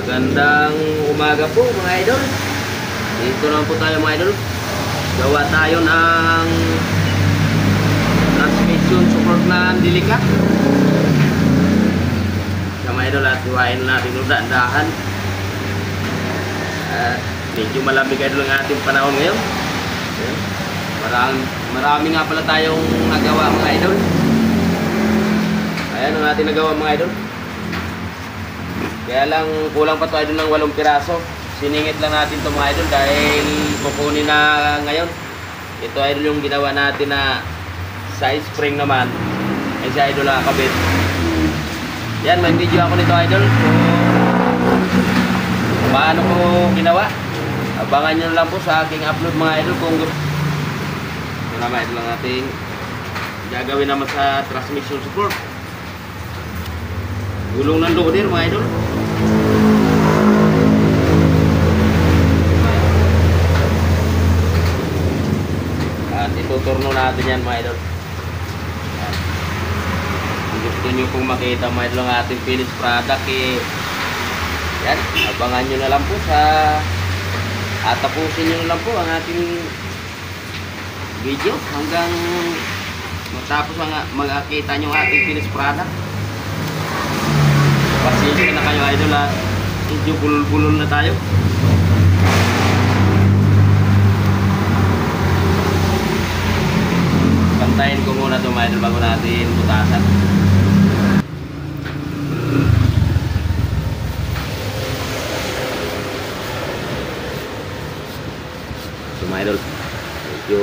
Magandang umaga po mga idol. Dito naman po tayo mga idol. Gawa tayo ng transmission support na Delica sa mga idol at iwain natin yung dahan. Medyo malamig idol ang ating panahon ngayon. Marami nga pala tayong nagawa mga idol. Ayan ang ating nagawa mga idol. Kaya lang kulang pa to idol ng 8 piraso. Siningit lang natin to mga idol dahil kukunin na ngayon. Ito idol yung ginawa natin na sa spring naman. Ay si idol nakakabit. Yan, may video ako nito idol. So, paano ko ginawa? Abangan nyo lang po sa aking upload mga idol kung gusto. Ito naman idol ang ating gagawin naman sa transmission support. Gulong ng loader mga idol. At ituturno natin yan mga idol. Kung gusto nyo pong makita mga idol ang ating finished product yan, abangan nyo na lang po sa tapusin nyo na lang po ang ating video hanggang matapos makakita nyo ang ating finished product. Pasensya na kayo idol at medyo bulol-bulol na tayo. Pantayin ko muna ito mga idol bago natin butasan. So mga idol, medyo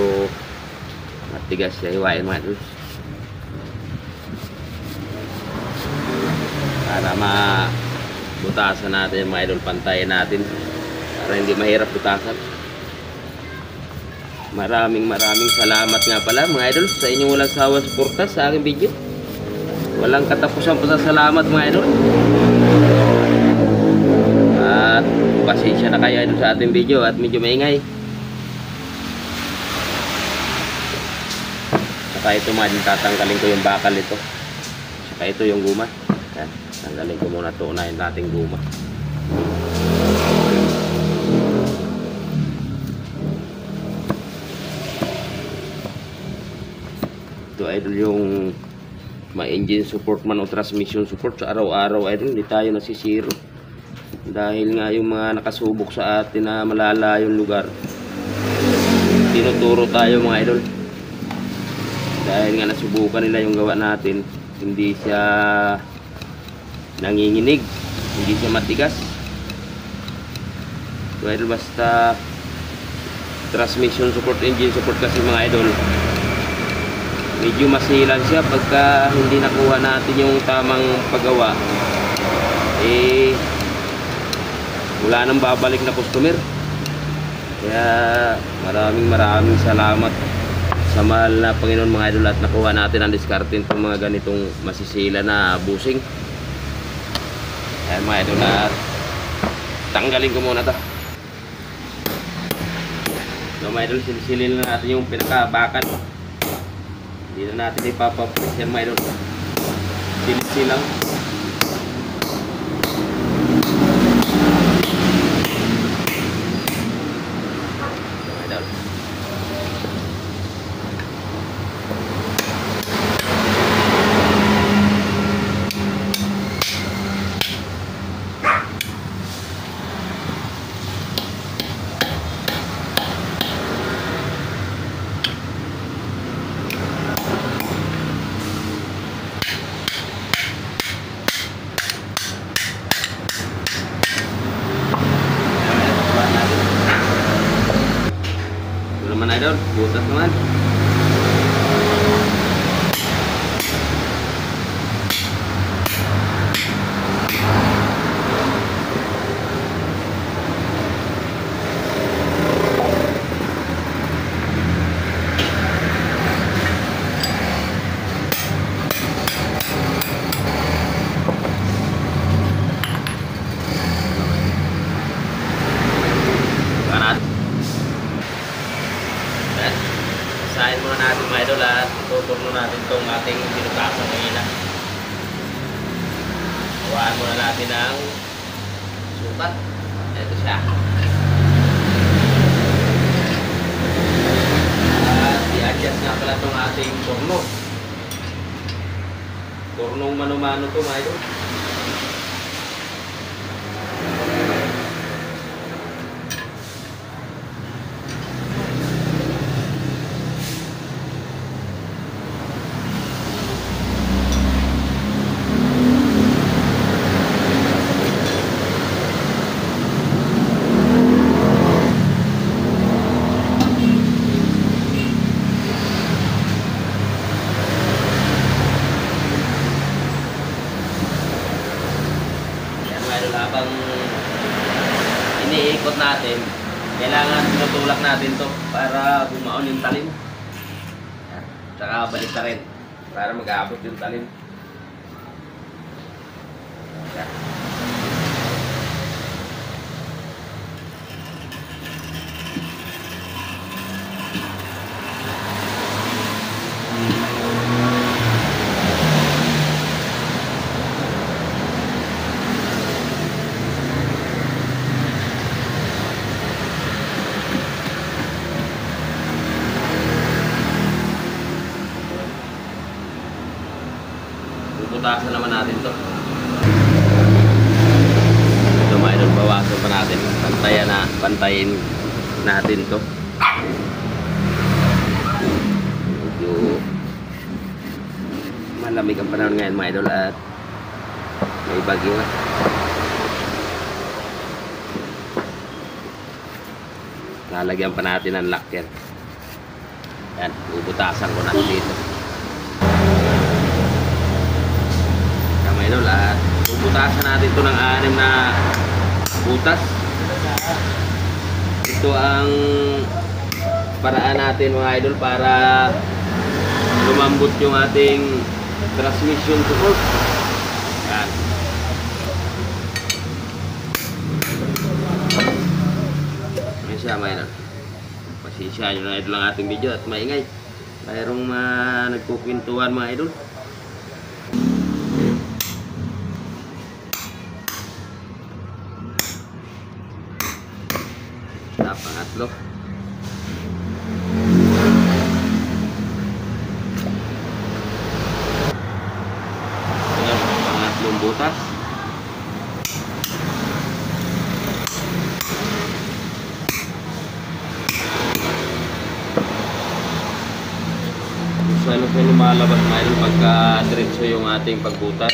matigas siya hiwain mga idol. Para mabutasan natin yung mga idol, pantayin natin para hindi mahirap butasan. Maraming salamat nga pala mga idol sa inyong walang sawang suporta sa aking video. Walang katapusan po sa salamat mga idol. At pasensya na kayo idol sa ating video at medyo maingay. Saka ito mga idol, tatanggalin ko yung bakal ito. Saka ito yung guma. Yan, tanggalin ko muna ito, unahin natin guma. Ito idol yung ma-engine support man o transmission support sa araw-araw idol, hindi tayo nasisiro. Dahil nga yung mga nakasubok sa atin na malalayong lugar, tinuturo tayo mga idol. Dahil nga nasubukan nila yung gawa natin, hindi siya nanginginig, hindi siya matigas. So idol, basta transmission support, engine support kasi mga idol, medyo masilan siya pagka hindi nakuha natin yung tamang paggawa, wala nang babalik na customer. Kaya maraming salamat sa mahal na Panginoon mga idol at nakuha natin ang diskartin itong mga ganitong masisila na busing. Ayan mga idol, at tanggalin ko muna ito. So mga idol, silisilin na natin yung pinakabakan. Hindi na natin ipapapres yan mga idol. Silisil lang. Idol, butas naman. Isahin muna natin mga idol at tuturno natin itong ating binutasan kanina. Hawaan muna natin ang sukat. Ito siya. At i-adjust nga pala itong ating torno. Tornong mano-mano ito mga idol. Habang iniikot natin, kailangan tinutulak natin to para bumaon yung talim. Tsaka balik na rin para mag-aabot yung talim. Butasan naman natin to. Ito mga idol, bawasan pa natin. Pantayin natin to. Medyo malamig ang panahon ngayon mga idol at may bagyo nga. Lalagyan pa natin ng lacquer. Yan, bubutasan ko na dito. Idol, at bubutasan natin ito ng 6 na butas. Ito ang paraan natin mga idol para lumambot yung ating transmission support. Yan. Yan siya mga idol. Pasensya nyo na idol ang ating video at maingay. Mayroong nagkukwentuhan mga idol. Pangatlo. Ayan, pangatlong butas. Salo lumalabas na yun pagka diretso yung ating pagbutas.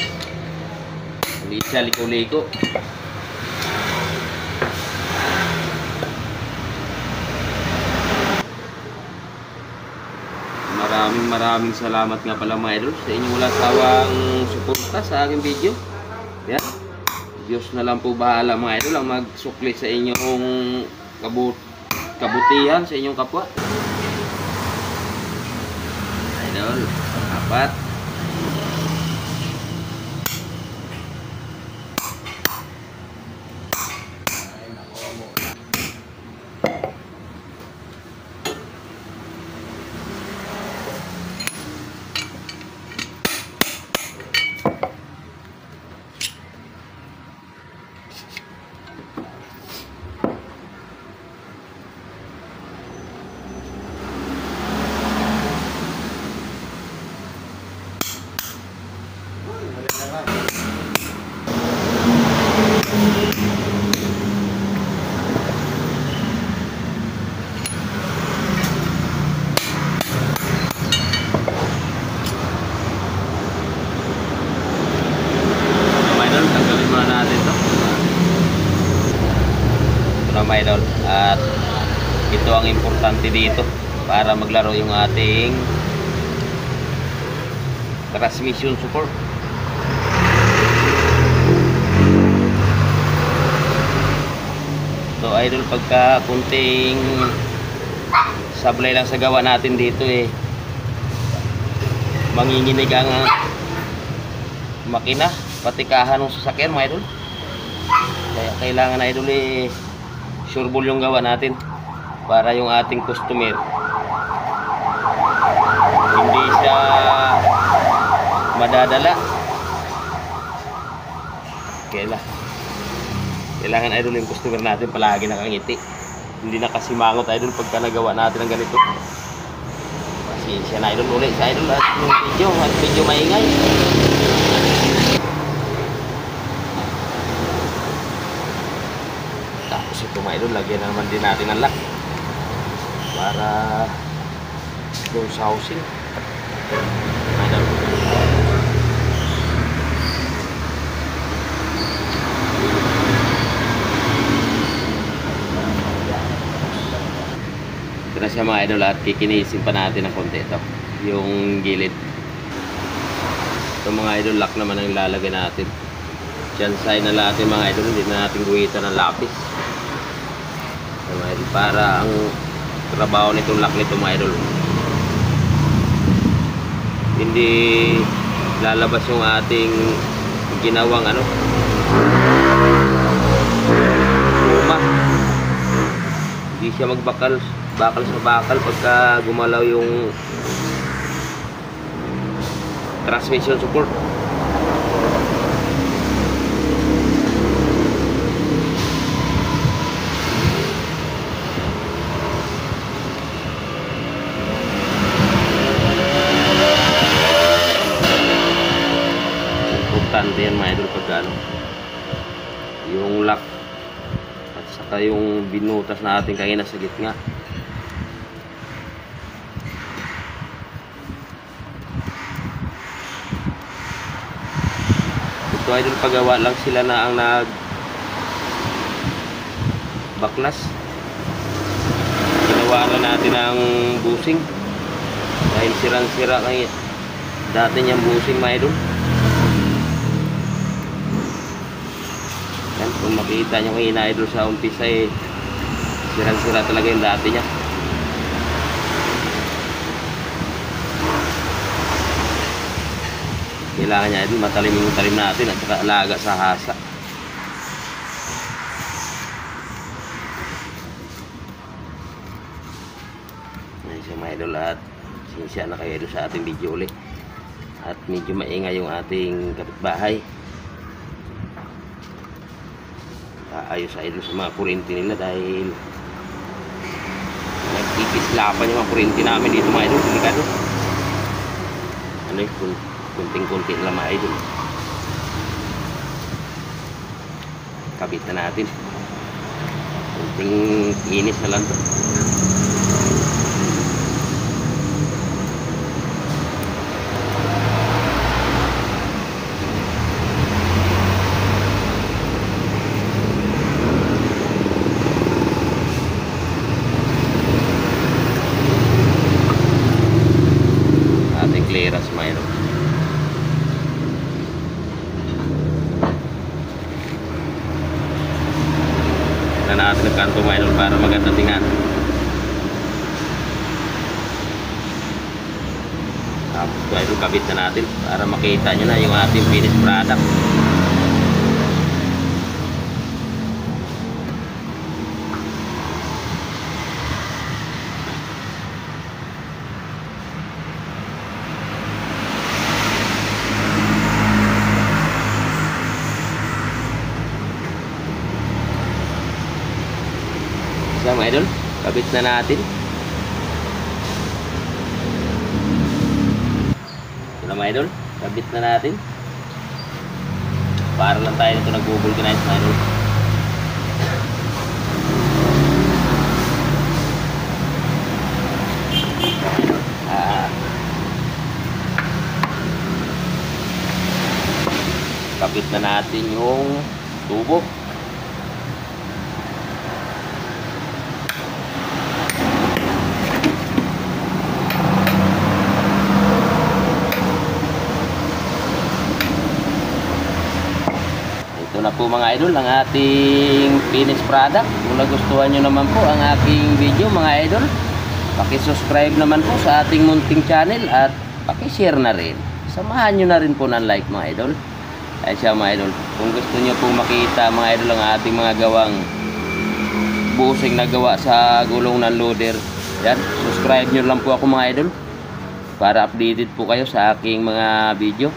Hindi siya liko-liko. Maraming salamat nga pala mga idol sa inyong walang sawang suporta sa aking video. Yan. Diyos na lang po bahala mga idol ang magsukli sa inyong kabutihan sa inyong kapwa. Idol, apat. Mga idol, at ito ang importante dito para maglaro yung ating transmission support. So idol, pagka kunting sablay lang sa gawa natin dito manginginig ang makina, patikahan ng sasakyan mga idol. Kaya kailangan idol sureball yung gawa natin para yung ating customer hindi siya madadala. Kailan Kailangan idol yung customer natin palagi nakangiti. Hindi nakasimangot idol pagka nagawa natin ng ganito. Pasensya na idol ulit sa idol at yung video at medyo maingay. Tapos ito mga idol, lagyan naman din natin ng lock para yung sa housing. Idol. Ito na siya mga idol at kikinisin pa natin ng konti ito. Yung gilid. Ito mga idol, lock naman ang ilalagay natin. Diyan side na natin mga idol, hindi na natin guhitan ng lapis. Ito mga idol, para ang trabaho nitong lock nito mga idol, hindi lalabas yung ating ginawang ano, luma. Hindi siya magbakal sa bakal pagka gumalaw yung transmission support. Importante yan mga idol pagka ano, yung lock at saka yung binutas na ating kanina sa gitna. Ito idol, pagawa lang sila na ang nag baklas. Ginawa na natin ang busing dahil sirang-sira kay dati niyang busing mga idol. Yan, kung makita nyo kanina idol sa umpisa eh, sirang-sira talaga yung dati niya. Kailangan niya idol matalim yung talim natin at saka alaga sa hasa. Ayan siya mga idol at sinsya na kayo idol sa ating video ulit. At medyo maingay yung ating kapitbahay. Ayos idol sa mga kuryente nila dahil nagkikislapan yung mga kuryente namin dito mga idol. Delikado. Ano yung kunting-kunti lang mga idol. Kabit na natin. Kunting inis na lang to. Ating clearance mga idol. Na natin ang kanto mga idol para maganda tingnan. Tapos ito idol, kabit na natin para makita nyo na yung ating finished product. Siya mga idol, kabit na natin. Ito na mga idol, kabit na natin. Para lang tayo nito nag-vulcanize mga idol. Kabit na natin yung tubo. Ito na po mga idol ang ating finished product. Kung nagustuhan nyo naman po ang aking video mga idol, paki-subscribe naman po sa ating munting channel at paki-share na rin. Samahan nyo na rin po ng like mga idol. Ay siya mga idol, kung gusto nyo po makita mga idol ang ating mga gawang busing na gawa sa gulong ng loader, yan, subscribe nyo lang po ako mga idol para updated po kayo sa aking mga video.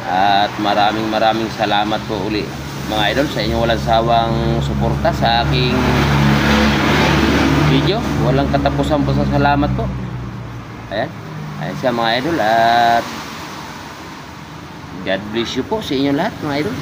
At maraming salamat po uli mga idol, sa inyong walang sawang suporta sa aking video. Walang katapusan po sa salamat po. Ayan. Ayan siya mga idol, at God bless you po sa inyong lahat mga idol.